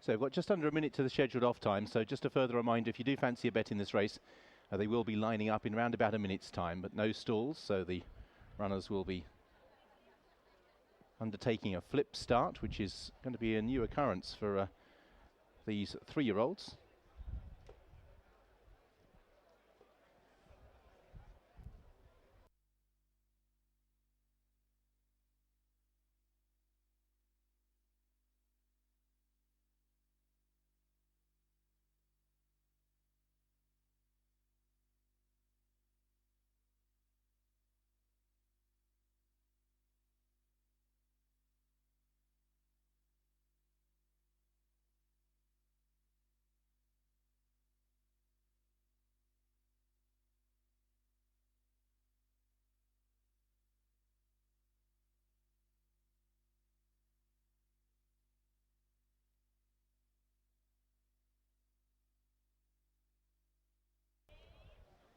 So we've got just under a minute to the scheduled off time, so just a further reminder, if you do fancy a bet in this race, they will be lining up in around about a minute's time, but no stalls, so the runners will be undertaking a flip start, which is going to be a new occurrence for these 3-year-olds.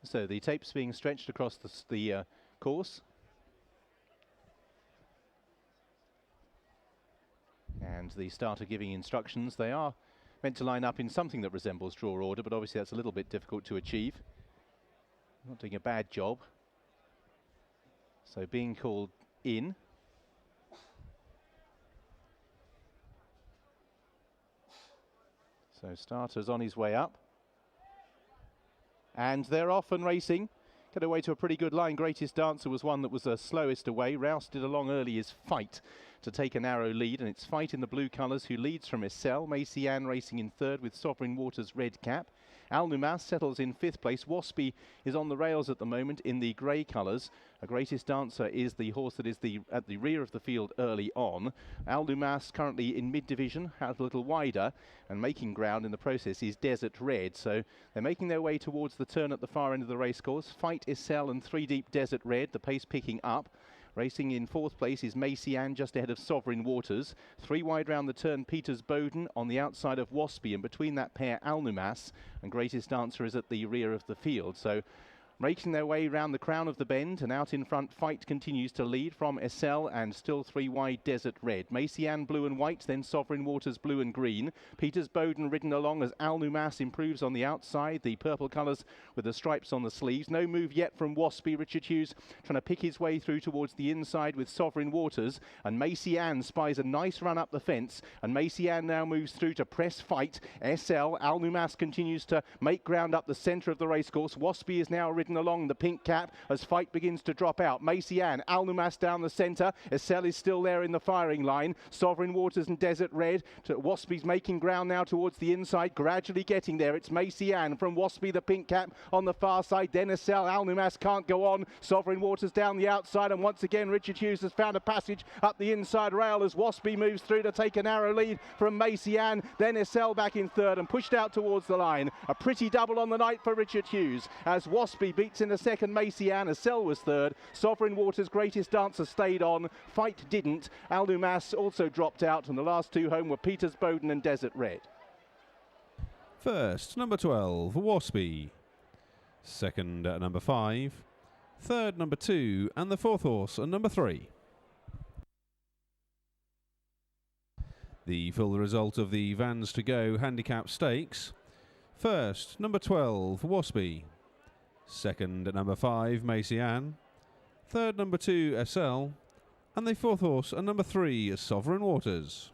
So the tape's being stretched across the course. And the starter giving instructions. They are meant to line up in something that resembles draw order, but obviously that's a little bit difficult to achieve. Not doing a bad job. So being called in. So starter's on his way up. And they're off and racing. Get away to a pretty good line. Greatest Dancer was one that was slowest away. Rousted along early is Fight to take a narrow lead, and it's Fight in the blue colours who leads from Essel. Macy Ann racing in third with Sovereign Waters red cap. Al Numas settles in 5th place. Waspy is on the rails at the moment in the grey colours. A Greatest Dancer is the horse that is at the rear of the field early on. Al Numas currently in mid-division, out a little wider, and making ground in the process is Desert Red. So they're making their way towards the turn at the far end of the racecourse. Fight Essel and 3 Deep Desert Red, the pace picking up. Racing in 4th place is Macy Ann, just ahead of Sovereign Waters. 3 wide round the turn, Peters Bowden on the outside of Waspy, and between that pair, Al Numas, and Greatest Dancer is at the rear of the field. So making their way round the crown of the bend, and out in front, Fight continues to lead from Essel, and still 3 wide Desert Red. Macy Ann blue and white, then Sovereign Waters blue and green. Peters Bowden ridden along as Al Numas improves on the outside, the purple colours with the stripes on the sleeves. No move yet from Waspy. Richard Hughes trying to pick his way through towards the inside with Sovereign Waters, and Macy Ann spies a nice run up the fence, and Macy Ann now moves through to press Fight. Essel, Al Numas continues to make ground up the centre of the racecourse. Waspy is now ridden along the pink cap as Fight begins to drop out. Macy Ann, Al Numas down the centre. Essel is still there in the firing line. Sovereign Waters and Desert Red. Waspy's making ground now towards the inside, gradually getting there. It's Macy Ann from Waspy, the pink cap on the far side. Then Essel, Al Numas can't go on. Sovereign Waters down the outside, and once again Richard Hughes has found a passage up the inside rail as Waspy moves through to take a narrow lead from Macy Ann. Then Essel back in third and pushed out towards the line. A pretty double on the night for Richard Hughes as Waspy beats in the second Macy Ann. Essel was third. Sovereign Waters' Greatest Dancer stayed on. Fight didn't. Al Numas also dropped out, and the last 2 home were Peters Bowden and Desert Red. First, number 12, Waspy. Second, number 5. Third, number 2. And the 4th horse, number 3. The full result of the Vans to Go handicap stakes. First, number 12, Waspy. Second, number 5, Macy Ann. Third, number 2, Essel. And the 4th horse, number 3, Sovereign Waters.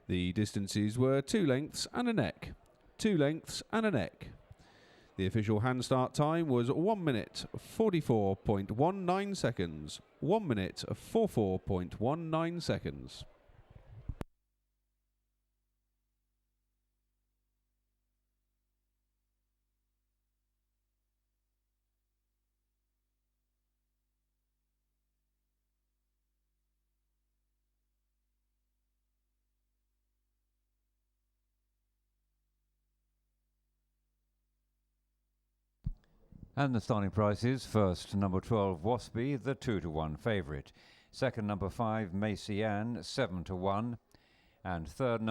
The distances were 2 lengths and a neck. 2 lengths and a neck. The official hand start time was 1 minute 44.19 seconds. 1 minute 44.19 seconds. And the starting prices: first, number 12, Waspy, the 2-to-1 favourite. Second, number 5, Macy Ann, 7-to-1. And third,